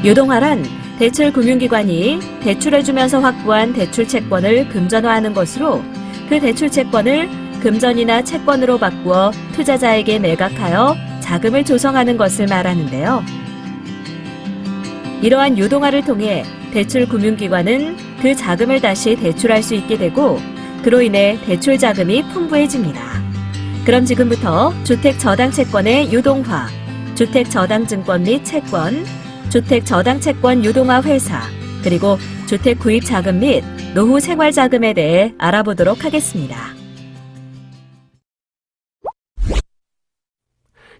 유동화란 대출 금융기관이 대출해주면서 확보한 대출 채권을 금전화하는 것으로 그 대출 채권을 금전이나 채권으로 바꾸어 투자자에게 매각하여 자금을 조성하는 것을 말하는데요. 이러한 유동화를 통해 대출 금융기관은 그 자금을 다시 대출할 수 있게 되고 그로 인해 대출 자금이 풍부해집니다. 그럼 지금부터 주택저당채권의 유동화, 주택저당증권 및 채권, 주택저당채권 유동화 회사, 그리고 주택구입자금 및 노후 생활자금에 대해 알아보도록 하겠습니다.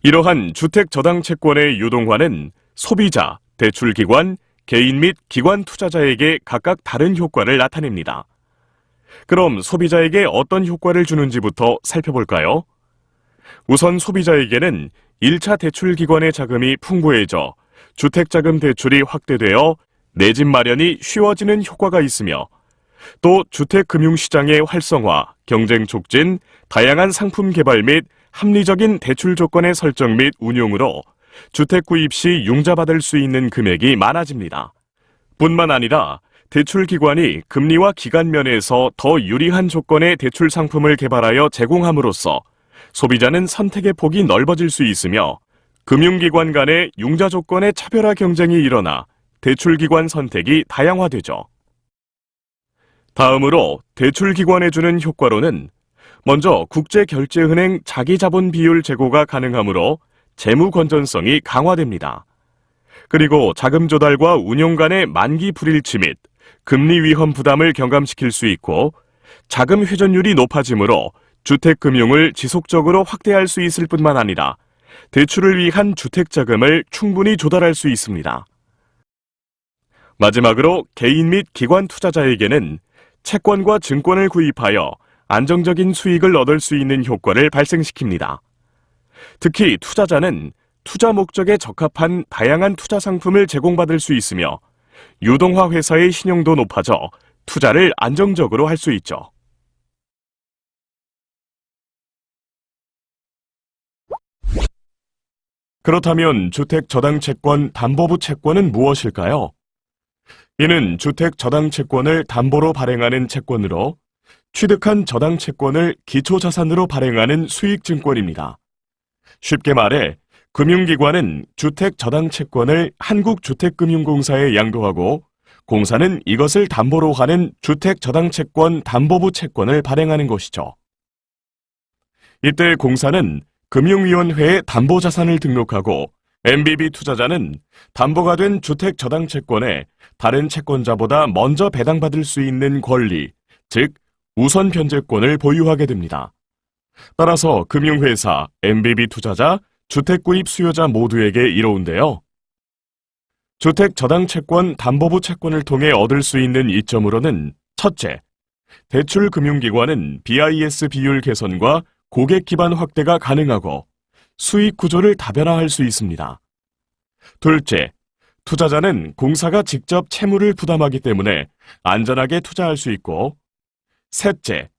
이러한 주택저당채권의 유동화는 소비자, 대출기관, 개인 및 기관 투자자에게 각각 다른 효과를 나타냅니다. 그럼 소비자에게 어떤 효과를 주는지부터 살펴볼까요? 우선 소비자에게는 1차 대출기관의 자금이 풍부해져 주택자금 대출이 확대되어 내 집 마련이 쉬워지는 효과가 있으며 또 주택금융시장의 활성화, 경쟁 촉진, 다양한 상품 개발 및 합리적인 대출 조건의 설정 및 운용으로 주택 구입 시 융자받을 수 있는 금액이 많아집니다. 뿐만 아니라 대출기관이 금리와 기간 면에서 더 유리한 조건의 대출 상품을 개발하여 제공함으로써 소비자는 선택의 폭이 넓어질 수 있으며 금융기관 간의 융자 조건의 차별화 경쟁이 일어나 대출기관 선택이 다양화되죠. 다음으로 대출기관에 주는 효과로는 먼저 국제결제은행 자기자본 비율 제고가 가능하므로 재무 건전성이 강화됩니다. 그리고 자금 조달과 운용 간의 만기 불일치 및 금리 위험 부담을 경감시킬 수 있고 자금 회전율이 높아지므로 주택금융을 지속적으로 확대할 수 있을 뿐만 아니라 대출을 위한 주택자금을 충분히 조달할 수 있습니다. 마지막으로 개인 및 기관 투자자에게는 채권과 증권을 구입하여 안정적인 수익을 얻을 수 있는 효과를 발생시킵니다. 특히 투자자는 투자 목적에 적합한 다양한 투자 상품을 제공받을 수 있으며 유동화 회사의 신용도 높아져 투자를 안정적으로 할 수 있죠. 그렇다면 주택저당채권 담보부 채권은 무엇일까요? 이는 주택저당채권을 담보로 발행하는 채권으로 취득한 저당채권을 기초자산으로 발행하는 수익증권입니다. 쉽게 말해 금융기관은 주택저당채권을 한국주택금융공사에 양도하고 공사는 이것을 담보로 하는 주택저당채권 담보부 채권을 발행하는 것이죠. 이때 공사는 금융위원회에 담보자산을 등록하고 MBB 투자자는 담보가 된 주택저당채권에 다른 채권자보다 먼저 배당받을 수 있는 권리, 즉 우선 변제권을 보유하게 됩니다. 따라서 금융회사, MBB 투자자, 주택구입 수요자 모두에게 이로운데요. 주택저당채권 담보부 채권을 통해 얻을 수 있는 이점으로는 첫째, 대출금융기관은 BIS 비율 개선과 고객 기반 확대가 가능하고 수익 구조를 다변화할 수 있습니다. 둘째, 투자자는 공사가 직접 채무를 부담하기 때문에 안전하게 투자할 수 있고 셋째,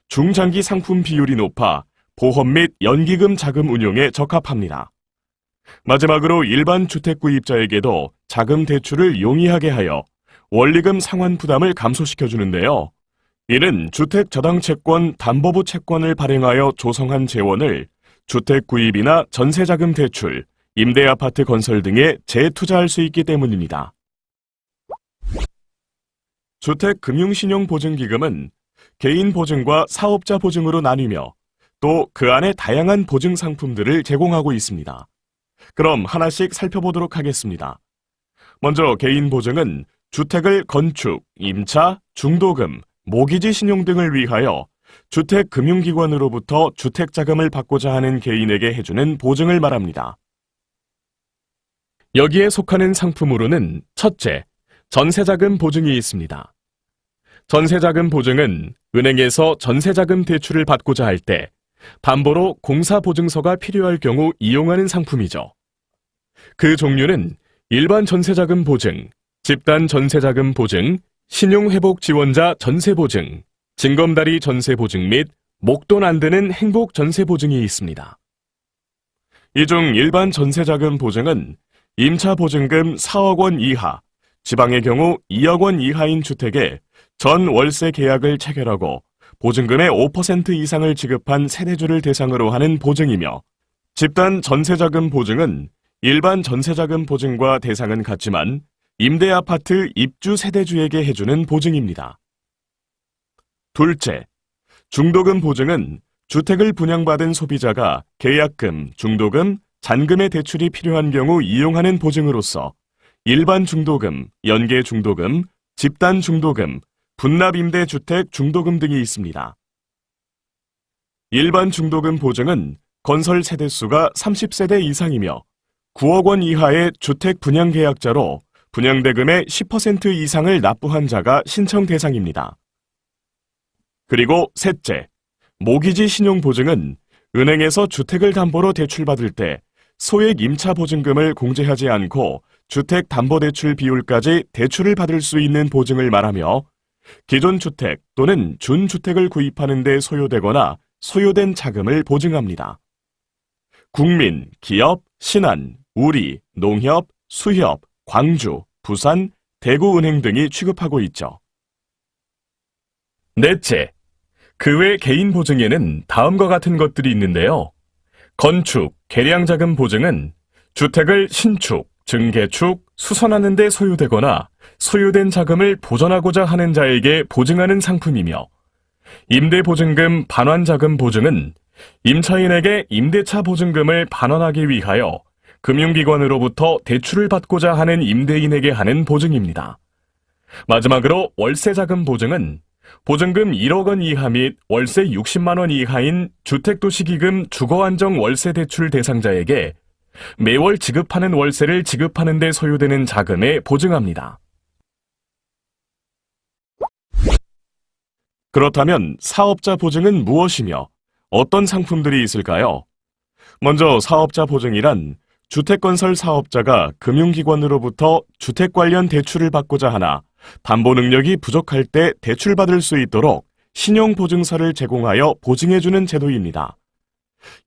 중장기 상품 비율이 높아 보험 및 연기금 자금 운용에 적합합니다. 마지막으로 일반 주택 구입자에게도 자금 대출을 용이하게 하여 원리금 상환 부담을 감소시켜주는데요. 이는 주택저당채권 담보부 채권을 발행하여 조성한 재원을 주택 구입이나 전세자금 대출, 임대아파트 건설 등에 재투자할 수 있기 때문입니다. 주택금융신용보증기금은 개인 보증과 사업자 보증으로 나뉘며 또 그 안에 다양한 보증 상품들을 제공하고 있습니다. 그럼 하나씩 살펴보도록 하겠습니다. 먼저 개인 보증은 주택을 건축, 임차, 중도금, 모기지 신용 등을 위하여 주택금융기관으로부터 주택자금을 받고자 하는 개인에게 해주는 보증을 말합니다. 여기에 속하는 상품으로는 첫째, 전세자금 보증이 있습니다. 전세자금 보증은 은행에서 전세자금 대출을 받고자 할 때 담보로 공사보증서가 필요할 경우 이용하는 상품이죠. 그 종류는 일반 전세자금 보증, 집단 전세자금 보증, 신용회복 지원자 전세보증, 징검다리 전세보증 및 목돈 안 드는 행복 전세보증이 있습니다. 이 중 일반 전세자금 보증은 임차 보증금 4억 원 이하, 지방의 경우 2억 원 이하인 주택에 전 월세 계약을 체결하고 보증금의 5% 이상을 지급한 세대주를 대상으로 하는 보증이며, 집단 전세자금 보증은 일반 전세자금 보증과 대상은 같지만 임대아파트 입주 세대주에게 해주는 보증입니다. 둘째, 중도금 보증은 주택을 분양받은 소비자가 계약금, 중도금, 잔금의 대출이 필요한 경우 이용하는 보증으로서 일반 중도금, 연계 중도금, 집단 중도금, 분납임대주택 중도금 등이 있습니다. 일반 중도금 보증은 건설 세대수가 30세대 이상이며 9억 원 이하의 주택 분양계약자로 분양대금의 10% 이상을 납부한 자가 신청 대상입니다. 그리고 셋째, 모기지 신용보증은 은행에서 주택을 담보로 대출받을 때 소액 임차 보증금을 공제하지 않고 주택담보대출 비율까지 대출을 받을 수 있는 보증을 말하며, 기존 주택 또는 준주택을 구입하는 데 소요되거나 소요된 자금을 보증합니다. 국민, 기업, 신한, 우리, 농협, 수협, 광주, 부산, 대구은행 등이 취급하고 있죠. 넷째, 그 외 개인 보증에는 다음과 같은 것들이 있는데요. 건축, 계량자금 보증은 주택을 신축, 증개축, 수선하는 데 소요되거나 소요된 자금을 보전하고자 하는 자에게 보증하는 상품이며, 임대보증금 반환자금 보증은 임차인에게 임대차 보증금을 반환하기 위하여 금융기관으로부터 대출을 받고자 하는 임대인에게 하는 보증입니다. 마지막으로 월세자금 보증은 보증금 1억 원 이하 및 월세 60만 원 이하인 주택도시기금 주거안정 월세 대출 대상자에게 매월 지급하는 월세를 지급하는 데 소요되는 자금에 보증합니다. 그렇다면 사업자 보증은 무엇이며 어떤 상품들이 있을까요? 먼저 사업자 보증이란 주택건설 사업자가 금융기관으로부터 주택 관련 대출을 받고자 하나 담보 능력이 부족할 때 대출받을 수 있도록 신용보증서를 제공하여 보증해주는 제도입니다.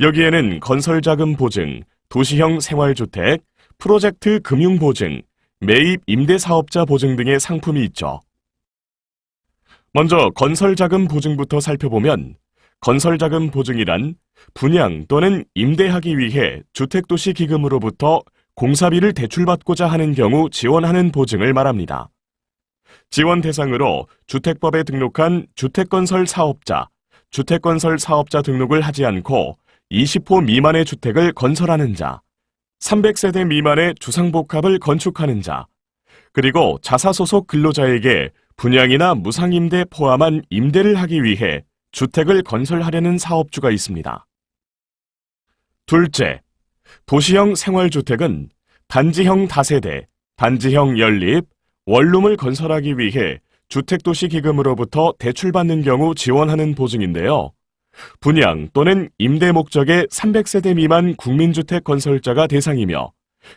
여기에는 건설자금 보증, 도시형 생활주택, 프로젝트 금융보증, 매입 임대사업자 보증 등의 상품이 있죠. 먼저 건설자금 보증부터 살펴보면, 건설자금 보증이란 분양 또는 임대하기 위해 주택도시기금으로부터 공사비를 대출받고자 하는 경우 지원하는 보증을 말합니다. 지원 대상으로 주택법에 등록한 주택건설 사업자, 주택건설 사업자 등록을 하지 않고 20호 미만의 주택을 건설하는 자, 300세대 미만의 주상복합을 건축하는 자, 그리고 자사소속 근로자에게 분양이나 무상임대 포함한 임대를 하기 위해 주택을 건설하려는 사업주가 있습니다. 둘째, 도시형 생활주택은 단지형 다세대, 단지형 연립, 원룸을 건설하기 위해 주택도시기금으로부터 대출받는 경우 지원하는 보증인데요. 분양 또는 임대 목적의 300세대 미만 국민주택 건설자가 대상이며,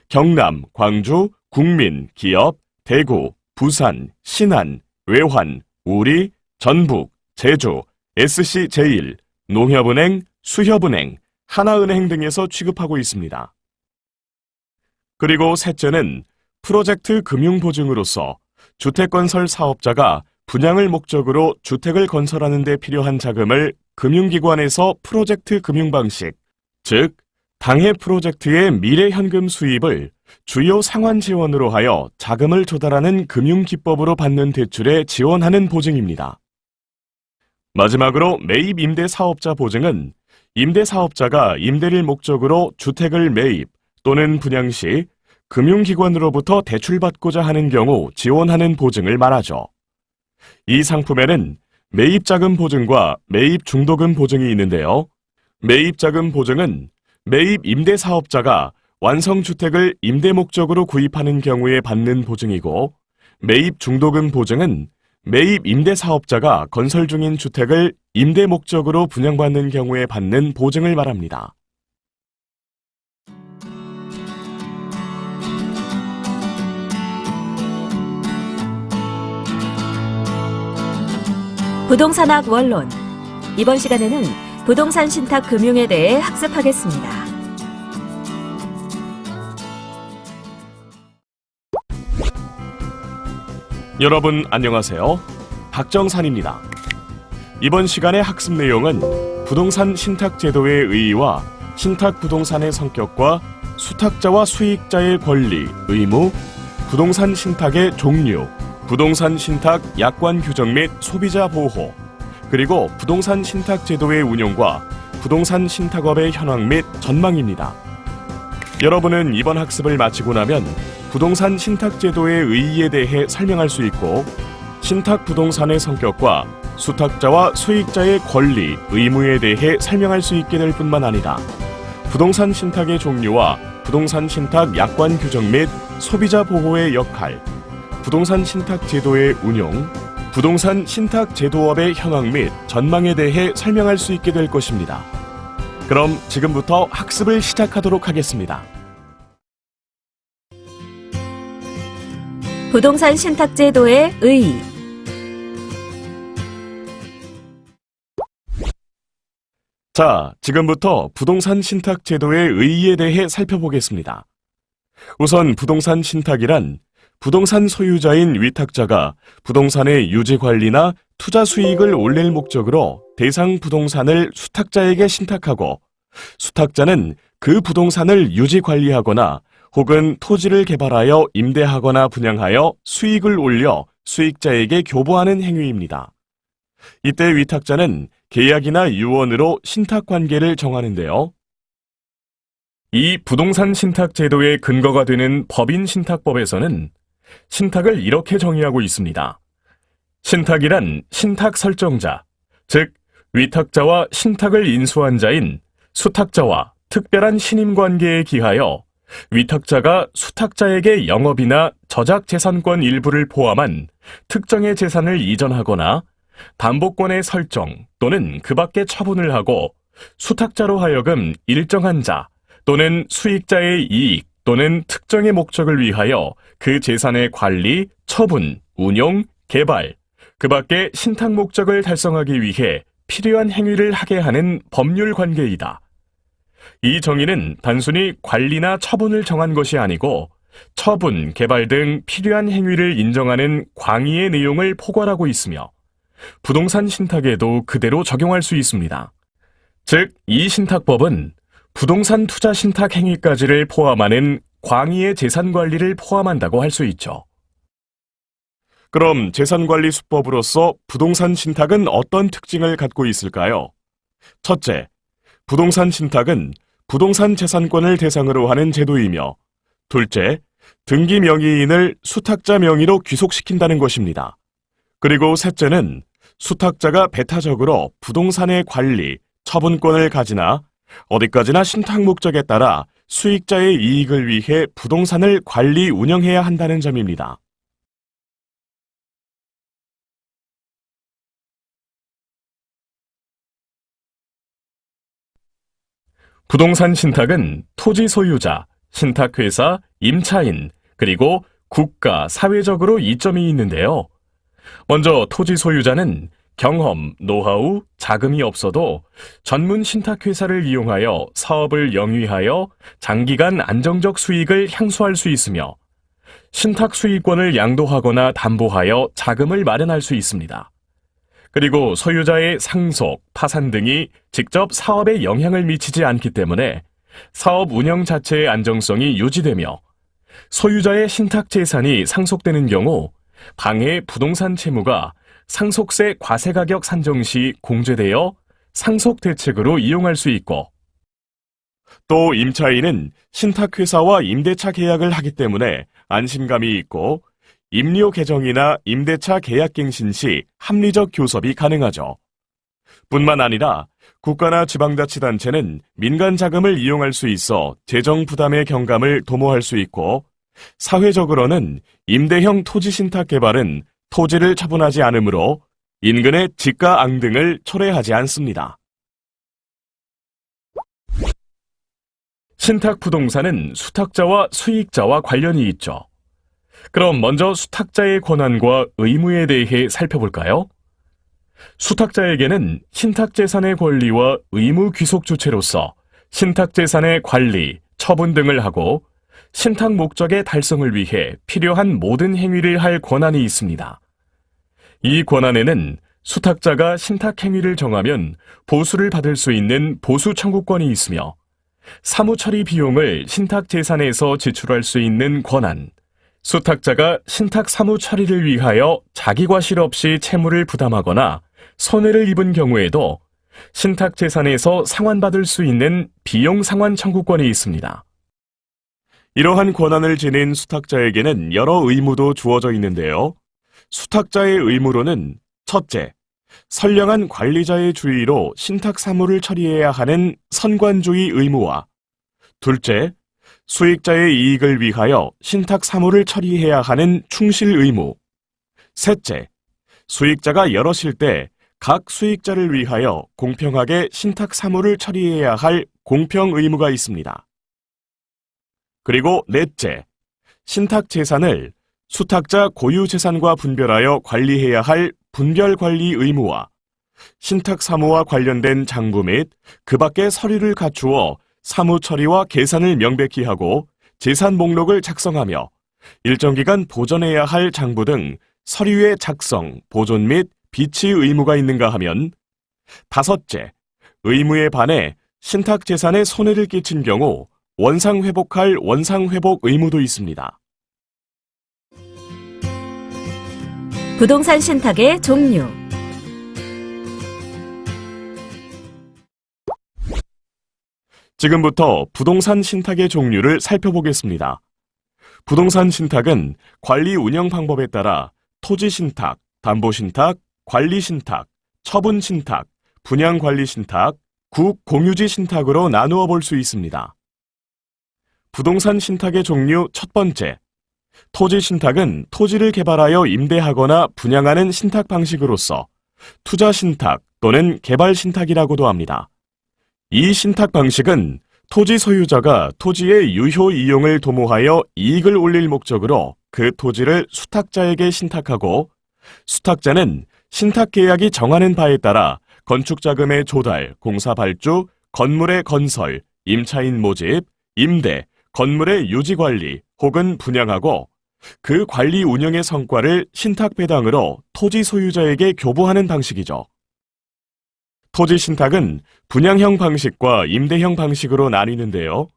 경남, 광주, 국민, 기업, 대구, 부산, 신안, 외환, 우리, 전북, 제주, SC제일, 농협은행, 수협은행, 하나은행 등에서 취급하고 있습니다. 그리고 셋째는 프로젝트 금융보증으로서 주택건설 사업자가 분양을 목적으로 주택을 건설하는 데 필요한 자금을 금융기관에서 프로젝트 금융방식, 즉 당해 프로젝트의 미래 현금 수입을 주요 상환 지원으로 하여 자금을 조달하는 금융기법으로 받는 대출에 지원하는 보증입니다. 마지막으로 매입 임대사업자 보증은 임대사업자가 임대를 목적으로 주택을 매입 또는 분양 시 금융기관으로부터 대출받고자 하는 경우 지원하는 보증을 말하죠. 이 상품에는 매입자금 보증과 매입중도금 보증이 있는데요. 매입자금 보증은 매입 임대사업자가 완성주택을 임대 목적으로 구입하는 경우에 받는 보증이고, 매입중도금 보증은 매입 임대사업자가 건설 중인 주택을 임대 목적으로 분양받는 경우에 받는 보증을 말합니다. 부동산학 원론. 이번 시간에는 부동산 신탁 금융에 대해 학습하겠습니다. 여러분 안녕하세요. 박정산입니다. 이번 시간의 학습 내용은 부동산 신탁 제도의 의의와 신탁 부동산의 성격과 수탁자와 수익자의 권리, 의무, 부동산 신탁의 종류, 부동산 신탁 약관 규정 및 소비자 보호, 그리고 부동산 신탁 제도의 운용과 부동산 신탁업의 현황 및 전망입니다. 여러분은 이번 학습을 마치고 나면 부동산 신탁 제도의 의의에 대해 설명할 수 있고, 신탁 부동산의 성격과 수탁자와 수익자의 권리, 의무에 대해 설명할 수 있게 될 뿐만 아니라 부동산 신탁의 종류와 부동산 신탁 약관 규정 및 소비자 보호의 역할, 부동산 신탁 제도의 운용, 부동산 신탁 제도업의 현황 및 전망에 대해 설명할 수 있게 될 것입니다. 그럼 지금부터 학습을 시작하도록 하겠습니다. 부동산 신탁 제도의 의의. 자, 지금부터 부동산 신탁 제도의 의의에 대해 살펴보겠습니다. 우선 부동산 신탁이란 부동산 소유자인 위탁자가 부동산의 유지 관리나 투자 수익을 올릴 목적으로 대상 부동산을 수탁자에게 신탁하고, 수탁자는 그 부동산을 유지 관리하거나 혹은 토지를 개발하여 임대하거나 분양하여 수익을 올려 수익자에게 교부하는 행위입니다. 이때 위탁자는 계약이나 유언으로 신탁 관계를 정하는데요. 이 부동산 신탁 제도의 근거가 되는 법인 신탁법에서는 신탁을 이렇게 정의하고 있습니다. 신탁이란 신탁 설정자, 즉 위탁자와 신탁을 인수한 자인 수탁자와 특별한 신임 관계에 기하여 위탁자가 수탁자에게 영업이나 저작 재산권 일부를 포함한 특정의 재산을 이전하거나 담보권의 설정 또는 그 밖에 처분을 하고 수탁자로 하여금 일정한 자 또는 수익자의 이익 또는 특정의 목적을 위하여 그 재산의 관리, 처분, 운용, 개발, 그 밖에 신탁 목적을 달성하기 위해 필요한 행위를 하게 하는 법률 관계이다. 이 정의는 단순히 관리나 처분을 정한 것이 아니고 처분, 개발 등 필요한 행위를 인정하는 광의의 내용을 포괄하고 있으며 부동산 신탁에도 그대로 적용할 수 있습니다. 즉, 이 신탁법은 부동산 투자 신탁 행위까지를 포함하는 광의의 재산 관리를 포함한다고 할 수 있죠. 그럼 재산관리 수법으로서 부동산 신탁은 어떤 특징을 갖고 있을까요? 첫째, 부동산 신탁은 부동산 재산권을 대상으로 하는 제도이며, 둘째, 등기 명의인을 수탁자 명의로 귀속시킨다는 것입니다. 그리고 셋째는 수탁자가 배타적으로 부동산의 관리, 처분권을 가지나 어디까지나 신탁 목적에 따라 수익자의 이익을 위해 부동산을 관리, 운영해야 한다는 점입니다. 부동산 신탁은 토지 소유자, 신탁회사, 임차인, 그리고 국가, 사회적으로 이점이 있는데요. 먼저 토지 소유자는 경험, 노하우, 자금이 없어도 전문 신탁회사를 이용하여 사업을 영위하여 장기간 안정적 수익을 향수할 수 있으며, 신탁 수익권을 양도하거나 담보하여 자금을 마련할 수 있습니다. 그리고 소유자의 상속, 파산 등이 직접 사업에 영향을 미치지 않기 때문에 사업 운영 자체의 안정성이 유지되며, 소유자의 신탁 재산이 상속되는 경우 방해 부동산 채무가 상속세 과세가격 산정 시 공제되어 상속 대책으로 이용할 수 있고, 또 임차인은 신탁회사와 임대차 계약을 하기 때문에 안심감이 있고, 임료 개정이나 임대차 계약갱신 시 합리적 교섭이 가능하죠. 뿐만 아니라 국가나 지방자치단체는 민간 자금을 이용할 수 있어 재정 부담의 경감을 도모할 수 있고, 사회적으로는 임대형 토지 신탁 개발은 토지를 처분하지 않으므로 인근의 집가 앙등을 초래하지 않습니다. 신탁 부동산은 수탁자와 수익자와 관련이 있죠. 그럼 먼저 수탁자의 권한과 의무에 대해 살펴볼까요? 수탁자에게는 신탁재산의 권리와 의무 귀속 주체로서 신탁재산의 관리, 처분 등을 하고, 신탁 목적의 달성을 위해 필요한 모든 행위를 할 권한이 있습니다. 이 권한에는 수탁자가 신탁 행위를 정하면 보수를 받을 수 있는 보수 청구권이 있으며 사무 처리 비용을 신탁 재산에서 지출할 수 있는 권한, 수탁자가 신탁 사무 처리를 위하여 자기 과실 없이 채무를 부담하거나 손해를 입은 경우에도 신탁 재산에서 상환받을 수 있는 비용 상환 청구권이 있습니다. 이러한 권한을 지닌 수탁자에게는 여러 의무도 주어져 있는데요. 수탁자의 의무로는 첫째, 선량한 관리자의 주의로 신탁 사무를 처리해야 하는 선관주의 의무와 둘째, 수익자의 이익을 위하여 신탁 사무를 처리해야 하는 충실 의무, 셋째, 수익자가 여럿일 때 각 수익자를 위하여 공평하게 신탁 사무를 처리해야 할 공평 의무가 있습니다. 그리고 넷째, 신탁 재산을 수탁자 고유 재산과 분별하여 관리해야 할 분별 관리 의무와 신탁 사무와 관련된 장부 및 그 밖의 서류를 갖추어 사무 처리와 계산을 명백히 하고 재산 목록을 작성하며 일정 기간 보존해야 할 장부 등 서류의 작성, 보존 및 비치 의무가 있는가 하면 다섯째, 의무에 반해 신탁 재산에 손해를 끼친 경우 원상 회복할 원상 회복 의무도 있습니다. 부동산 신탁의 종류. 지금부터 부동산 신탁의 종류를 살펴보겠습니다. 부동산 신탁은 관리 운영 방법에 따라 토지 신탁, 담보 신탁, 관리 신탁, 처분 신탁, 분양 관리 신탁, 국 공유지 신탁으로 나누어 볼 수 있습니다. 부동산 신탁의 종류 첫 번째, 토지 신탁은 토지를 개발하여 임대하거나 분양하는 신탁 방식으로서 투자 신탁 또는 개발 신탁이라고도 합니다. 이 신탁 방식은 토지 소유자가 토지의 유효 이용을 도모하여 이익을 올릴 목적으로 그 토지를 수탁자에게 신탁하고 수탁자는 신탁 계약이 정하는 바에 따라 건축자금의 조달, 공사 발주, 건물의 건설, 임차인 모집, 임대, 건물의 유지 관리 혹은 분양하고 그 관리 운영의 성과를 신탁 배당으로 토지 소유자에게 교부하는 방식이죠. 토지 신탁은 분양형 방식과 임대형 방식으로 나뉘는데요.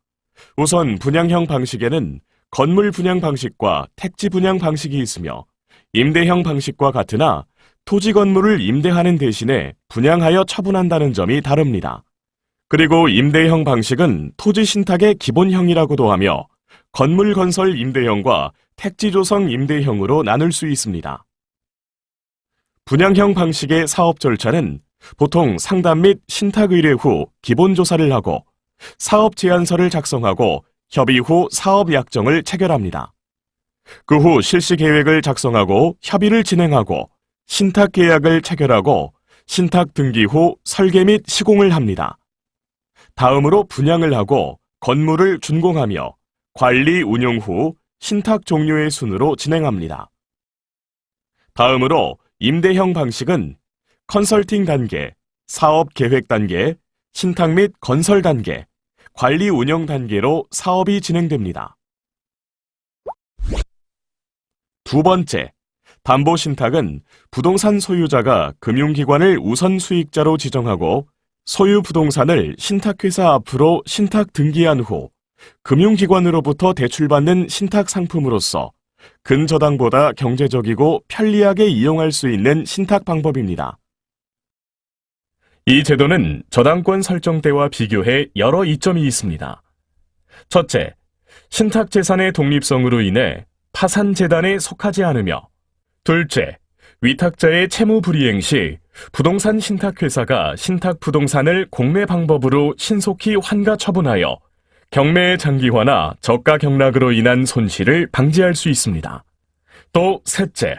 우선 분양형 방식에는 건물 분양 방식과 택지 분양 방식이 있으며 임대형 방식과 같으나 토지 건물을 임대하는 대신에 분양하여 처분한다는 점이 다릅니다. 그리고 임대형 방식은 토지 신탁의 기본형이라고도 하며 건물 건설 임대형과 택지 조성 임대형으로 나눌 수 있습니다. 분양형 방식의 사업 절차는 보통 상담 및 신탁 의뢰 후 기본 조사를 하고 사업 제안서를 작성하고 협의 후 사업 약정을 체결합니다. 그 후 실시 계획을 작성하고 협의를 진행하고 신탁 계약을 체결하고 신탁 등기 후 설계 및 시공을 합니다. 다음으로 분양을 하고 건물을 준공하며 관리 운용 후 신탁 종료의 순으로 진행합니다. 다음으로 임대형 방식은 컨설팅 단계, 사업 계획 단계, 신탁 및 건설 단계, 관리 운영 단계로 사업이 진행됩니다. 두 번째, 담보 신탁은 부동산 소유자가 금융기관을 우선 수익자로 지정하고 소유 부동산을 신탁회사 앞으로 신탁 등기한 후 금융기관으로부터 대출받는 신탁 상품으로서 근저당보다 경제적이고 편리하게 이용할 수 있는 신탁 방법입니다. 이 제도는 저당권 설정 때와 비교해 여러 이점이 있습니다. 첫째, 신탁 재산의 독립성으로 인해 파산 재단에 속하지 않으며 둘째, 위탁자의 채무 불이행 시 부동산 신탁회사가 신탁 부동산을 공매 방법으로 신속히 환가 처분하여 경매의 장기화나 저가 경락으로 인한 손실을 방지할 수 있습니다. 또 셋째,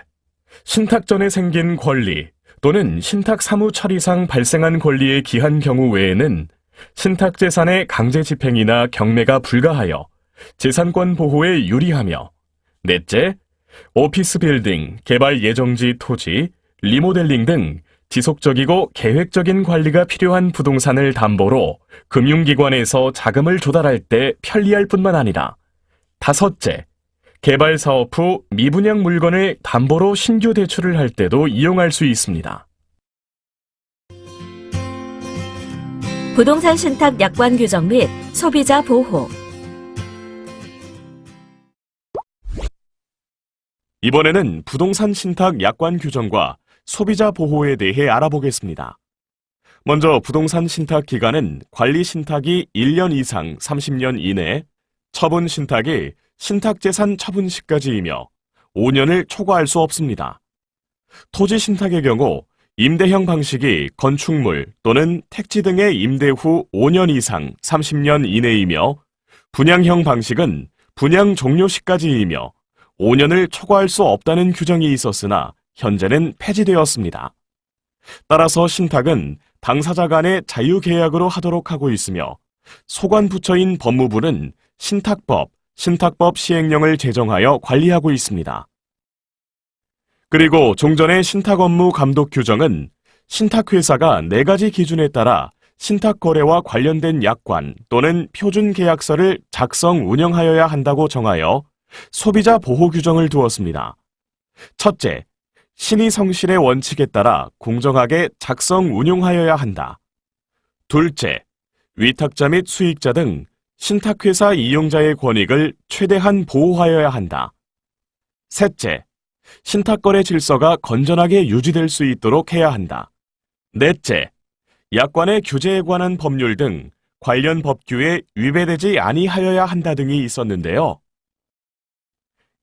신탁 전에 생긴 권리 또는 신탁 사무 처리상 발생한 권리에 기한 경우 외에는 신탁 재산의 강제 집행이나 경매가 불가하여 재산권 보호에 유리하며 넷째, 오피스 빌딩, 개발 예정지 토지, 리모델링 등 지속적이고 계획적인 관리가 필요한 부동산을 담보로 금융기관에서 자금을 조달할 때 편리할 뿐만 아니라 5째, 개발 사업 후 미분양 물건을 담보로 신규 대출을 할 때도 이용할 수 있습니다. 부동산 신탁 약관 규정 및 소비자 보호. 이번에는 부동산 신탁 약관 규정과 소비자 보호에 대해 알아보겠습니다. 먼저 부동산 신탁 기간은 관리 신탁이 1년 이상 30년 이내, 처분 신탁이 신탁재산 처분 시까지이며 5년을 초과할 수 없습니다. 토지 신탁의 경우 임대형 방식이 건축물 또는 택지 등의 임대 후 5년 이상 30년 이내이며 분양형 방식은 분양 종료 시까지이며 5년을 초과할 수 없다는 규정이 있었으나 현재는 폐지되었습니다. 따라서 신탁은 당사자 간의 자유계약으로 하도록 하고 있으며 소관부처인 법무부는 신탁법, 신탁법 시행령을 제정하여 관리하고 있습니다. 그리고 종전의 신탁 업무 감독 규정은 신탁회사가 4가지 기준에 따라 신탁거래와 관련된 약관 또는 표준계약서를 작성 운영하여야 한다고 정하여 소비자 보호 규정을 두었습니다. 첫째, 신의 성실의 원칙에 따라 공정하게 작성 운용하여야 한다. 둘째, 위탁자 및 수익자 등 신탁회사 이용자의 권익을 최대한 보호하여야 한다. 셋째, 신탁거래 질서가 건전하게 유지될 수 있도록 해야 한다. 넷째, 약관의 규제에 관한 법률 등 관련 법규에 위배되지 아니하여야 한다 등이 있었는데요.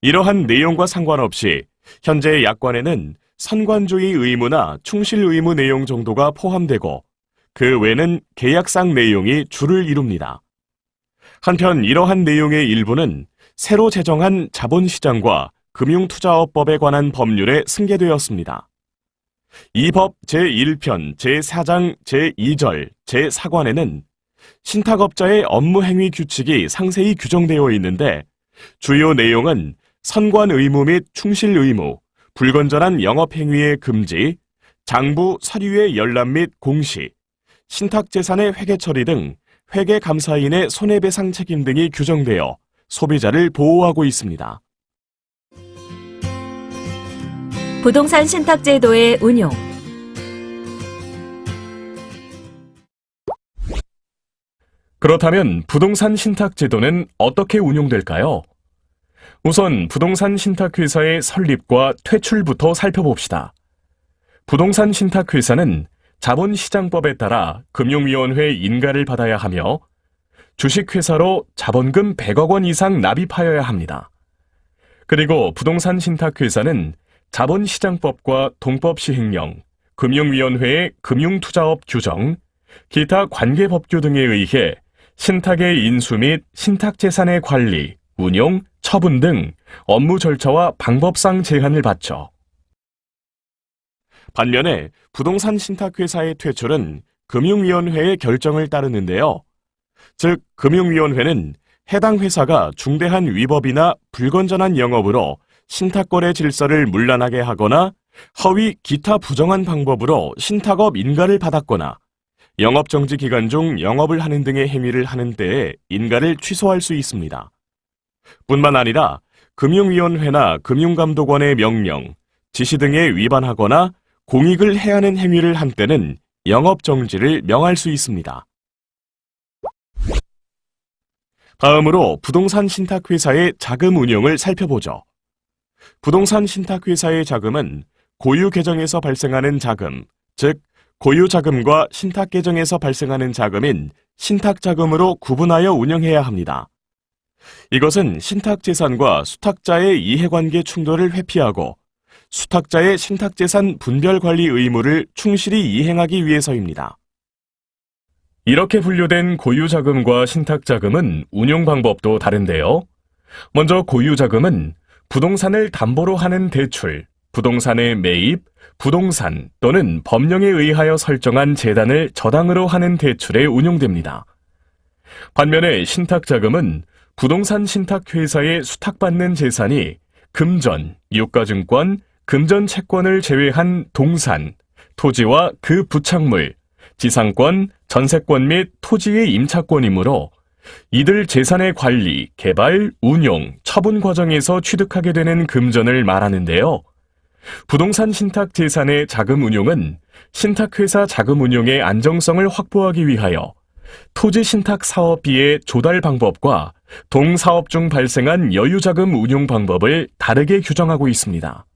이러한 내용과 상관없이 현재 약관에는 선관주의 의무나 충실 의무 내용 정도가 포함되고 그 외는 계약상 내용이 주를 이룹니다. 한편 이러한 내용의 일부는 새로 제정한 자본시장과 금융투자업법에 관한 법률에 승계되었습니다. 이 법 제1편 제4장 제2절 제4관에는 신탁업자의 업무행위 규칙이 상세히 규정되어 있는데 주요 내용은 선관 의무 및 충실 의무, 불건전한 영업행위의 금지, 장부 서류의 열람 및 공시, 신탁재산의 회계 처리 등 회계감사인의 손해배상 책임 등이 규정되어 소비자를 보호하고 있습니다. 부동산 신탁제도의 운용. 그렇다면 부동산 신탁제도는 어떻게 운용될까요? 우선 부동산 신탁회사의 설립과 퇴출부터 살펴봅시다. 부동산 신탁회사는 자본시장법에 따라 금융위원회 인가를 받아야 하며 주식회사로 자본금 100억 원 이상 납입하여야 합니다. 그리고 부동산 신탁회사는 자본시장법과 동법시행령, 금융위원회의 금융투자업 규정, 기타 관계법규 등에 의해 신탁의 인수 및 신탁재산의 관리, 운용, 처분 등 업무 절차와 방법상 제한을 받죠. 반면에 부동산 신탁회사의 퇴출은 금융위원회의 결정을 따르는데요. 즉, 금융위원회는 해당 회사가 중대한 위법이나 불건전한 영업으로 신탁거래 질서를 문란하게 하거나 허위 기타 부정한 방법으로 신탁업 인가를 받았거나 영업정지 기간 중 영업을 하는 등의 행위를 하는 때에 인가를 취소할 수 있습니다. 뿐만 아니라 금융위원회나 금융감독원의 명령, 지시 등에 위반하거나 공익을 해하는 행위를 한 때는 영업정지를 명할 수 있습니다. 다음으로 부동산 신탁회사의 자금 운용을 살펴보죠. 부동산 신탁회사의 자금은 고유 계정에서 발생하는 자금, 즉 고유자금과 신탁계정에서 발생하는 자금인 신탁자금으로 구분하여 운영해야 합니다. 이것은 신탁재산과 수탁자의 이해관계 충돌을 회피하고 수탁자의 신탁재산 분별관리 의무를 충실히 이행하기 위해서입니다. 이렇게 분류된 고유자금과 신탁자금은 운용 방법도 다른데요. 먼저 고유자금은 부동산을 담보로 하는 대출, 부동산의 매입, 부동산 또는 법령에 의하여 설정한 재단을 저당으로 하는 대출에 운용됩니다. 반면에 신탁자금은 부동산 신탁회사에 수탁받는 재산이 금전, 유가증권, 금전채권을 제외한 동산, 토지와 그 부착물, 지상권, 전세권 및 토지의 임차권이므로 이들 재산의 관리, 개발, 운용, 처분 과정에서 취득하게 되는 금전을 말하는데요. 부동산 신탁 재산의 자금 운용은 신탁회사 자금 운용의 안정성을 확보하기 위하여 토지 신탁 사업비의 조달 방법과 동사업 중 발생한 여유자금 운용 방법을 다르게 규정하고 있습니다.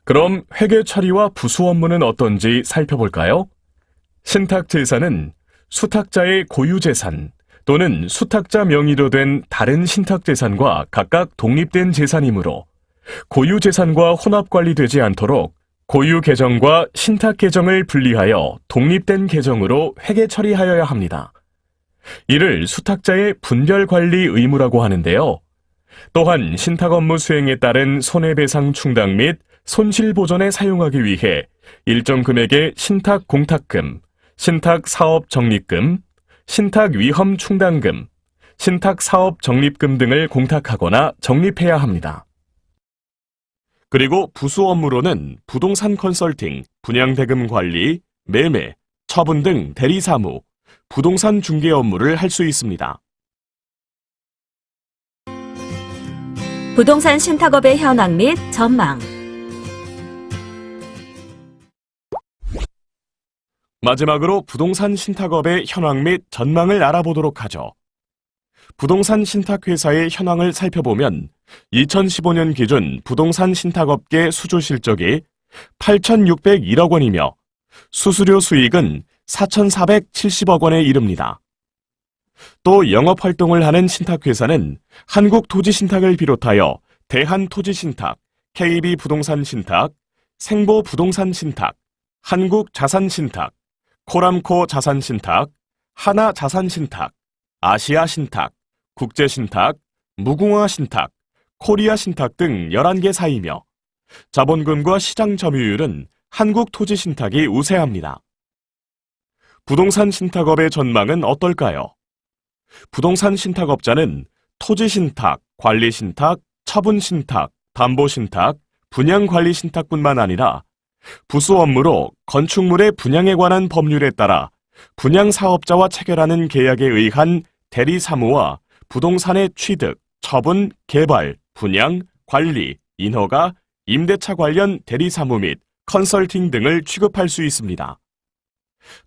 그럼 회계 처리와 부수 업무는 어떤지 살펴볼까요? 신탁 재산은 수탁자의 고유 재산 또는 수탁자 명의로 된 다른 신탁 재산과 각각 독립된 재산이므로 고유 재산과 혼합 관리되지 않도록 고유 계정과 신탁 계정을 분리하여 독립된 계정으로 회계 처리하여야 합니다. 이를 수탁자의 분별 관리 의무라고 하는데요. 또한 신탁 업무 수행에 따른 손해배상 충당 및 손실 보전에 사용하기 위해 일정 금액의 신탁 공탁금, 신탁 사업 적립금, 신탁 위험 충당금, 신탁 사업 적립금 등을 공탁하거나 적립해야 합니다. 그리고 부수 업무로는 부동산 컨설팅, 분양대금 관리, 매매, 처분 등 대리사무, 부동산 중개 업무를 할 수 있습니다. 부동산 신탁업의 현황 및 전망. 마지막으로 부동산 신탁업의 현황 및 전망을 알아보도록 하죠. 부동산 신탁회사의 현황을 살펴보면 2015년 기준 부동산 신탁업계 수주 실적이 8,601억 원이며 수수료 수익은 4,470억 원에 이릅니다. 또 영업활동을 하는 신탁회사는 한국토지신탁을 비롯하여 대한토지신탁, KB부동산신탁, 생보부동산신탁, 한국자산신탁, 코람코 자산신탁, 하나자산신탁, 아시아신탁, 국제신탁, 무궁화신탁, 코리아신탁 등 11개사이며 자본금과 시장 점유율은 한국토지신탁이 우세합니다. 부동산 신탁업의 전망은 어떨까요? 부동산 신탁업자는 토지신탁, 관리신탁, 처분신탁, 담보신탁, 분양관리신탁뿐만 아니라 부수 업무로 건축물의 분양에 관한 법률에 따라 분양사업자와 체결하는 계약에 의한 대리사무와 부동산의 취득, 처분, 개발, 분양, 관리, 인허가, 임대차 관련 대리사무 및 컨설팅 등을 취급할 수 있습니다.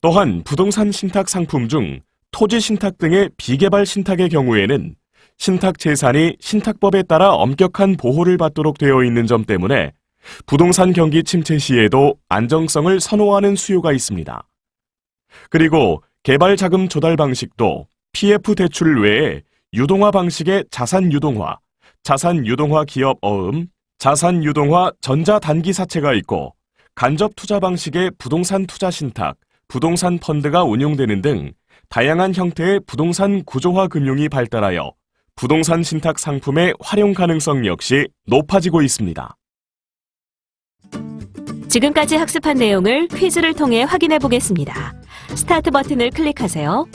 또한 부동산 신탁 상품 중 토지 신탁 등의 비개발 신탁의 경우에는 신탁 재산이 신탁법에 따라 엄격한 보호를 받도록 되어 있는 점 때문에 부동산 경기 침체 시에도 안정성을 선호하는 수요가 있습니다. 그리고 개발 자금 조달 방식도 PF 대출 외에 유동화 방식의 자산 유동화 기업 어음, 자산 유동화 전자단기 사채가 있고 간접 투자 방식의 부동산 투자 신탁, 부동산 펀드가 운용되는 등 다양한 형태의 부동산 구조화 금융이 발달하여 부동산 신탁 상품의 활용 가능성 역시 높아지고 있습니다. 지금까지 학습한 내용을 퀴즈를 통해 확인해 보겠습니다. 스타트 버튼을 클릭하세요.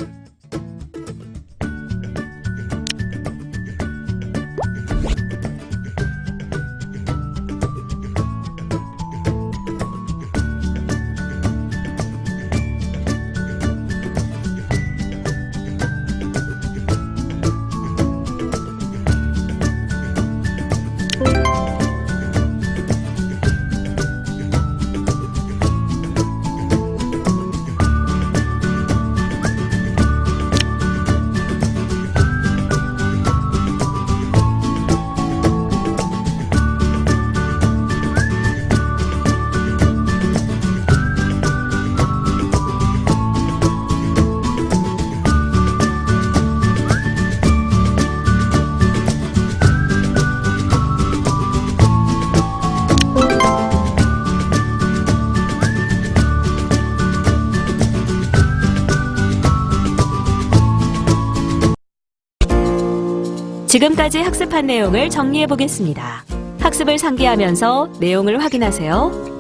지금까지 학습한 내용을 정리해 보겠습니다. 학습을 상기하면서 내용을 확인하세요.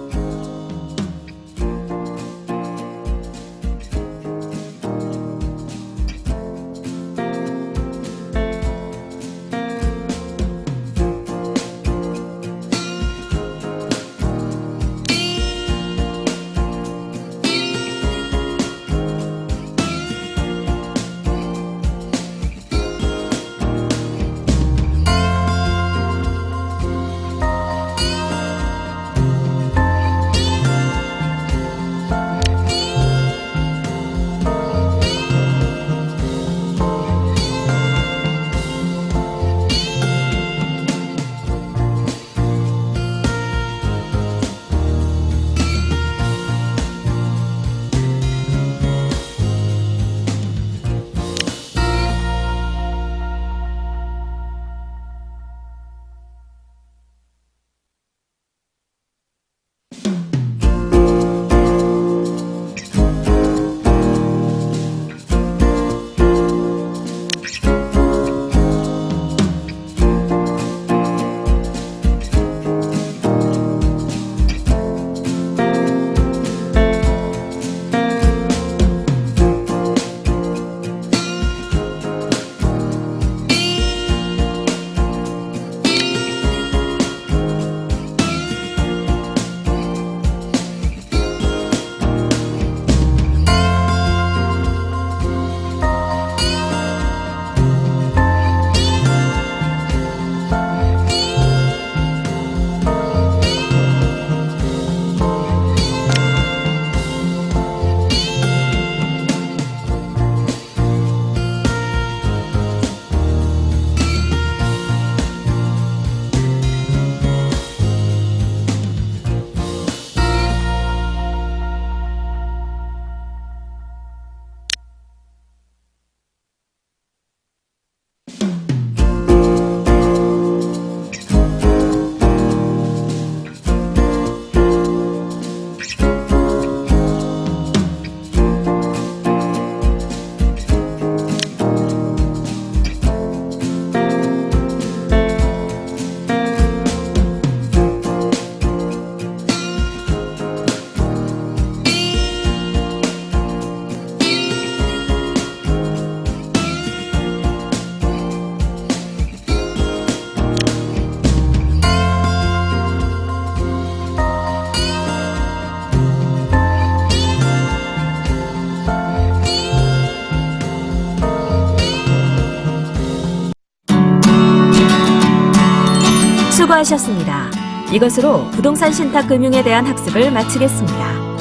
수고하셨습니다. 이것으로 부동산 신탁 금융에 대한 학습을 마치겠습니다.